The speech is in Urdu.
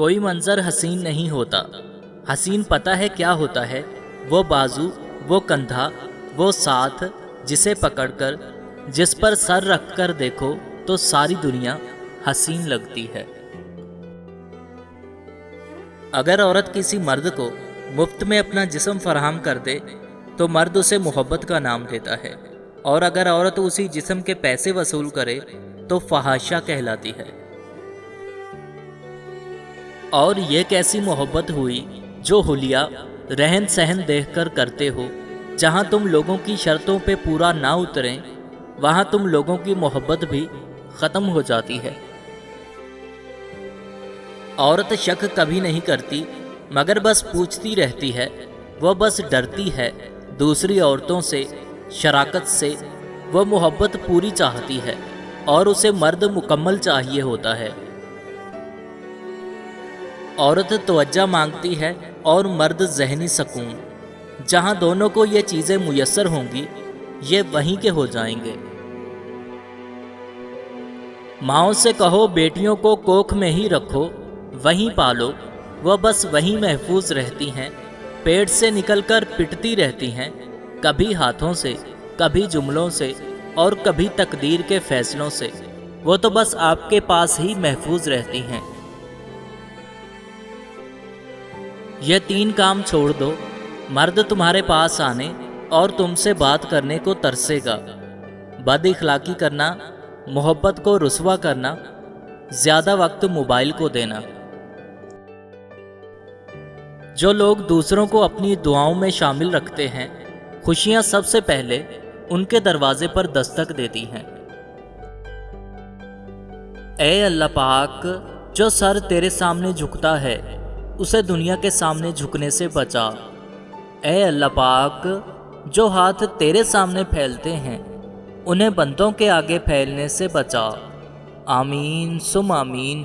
کوئی منظر حسین نہیں ہوتا، حسین پتہ ہے کیا ہوتا ہے؟ وہ بازو، وہ کندھا، وہ ساتھ جسے پکڑ کر، جس پر سر رکھ کر دیکھو تو ساری دنیا حسین لگتی ہے۔ اگر عورت کسی مرد کو مفت میں اپنا جسم فراہم کر دے تو مرد اسے محبت کا نام دیتا ہے، اور اگر عورت اسی جسم کے پیسے وصول کرے تو فحاشہ کہلاتی ہے۔ اور یہ کیسی محبت ہوئی جو حلیہ رہن سہن دیکھ کر کرتے ہو؟ جہاں تم لوگوں کی شرطوں پہ پورا نہ اتریں وہاں تم لوگوں کی محبت بھی ختم ہو جاتی ہے۔ عورت شک کبھی نہیں کرتی مگر بس پوچھتی رہتی ہے، وہ بس ڈرتی ہے دوسری عورتوں سے، شراکت سے۔ وہ محبت پوری چاہتی ہے اور اسے مرد مکمل چاہیے ہوتا ہے۔ عورت توجہ مانگتی ہے اور مرد ذہنی سکون۔ جہاں دونوں کو یہ چیزیں میسر ہوں گی یہ وہیں کے ہو جائیں گے۔ ماؤں سے کہو بیٹیوں کو کوکھ میں ہی رکھو، وہیں پالو، وہ بس وہیں محفوظ رہتی ہیں۔ پیٹ سے نکل کر پٹتی رہتی ہیں، کبھی ہاتھوں سے، کبھی جملوں سے اور کبھی تقدیر کے فیصلوں سے۔ وہ تو بس آپ کے پاس ہی محفوظ رہتی ہیں۔ یہ 3 کام چھوڑ دو، مرد تمہارے پاس آنے اور تم سے بات کرنے کو ترسے گا۔ بد اخلاقی کرنا، محبت کو رسوا کرنا، زیادہ وقت موبائل کو دینا۔ جو لوگ دوسروں کو اپنی دعاؤں میں شامل رکھتے ہیں، خوشیاں سب سے پہلے ان کے دروازے پر دستک دیتی ہیں۔ اے اللہ پاک، جو سر تیرے سامنے جھکتا ہے اسے دنیا کے سامنے جھکنے سے بچا۔ اے اللہ پاک، جو ہاتھ تیرے سامنے پھیلتے ہیں انہیں بندوں کے آگے پھیلنے سے بچا۔ آمین ثم آمین۔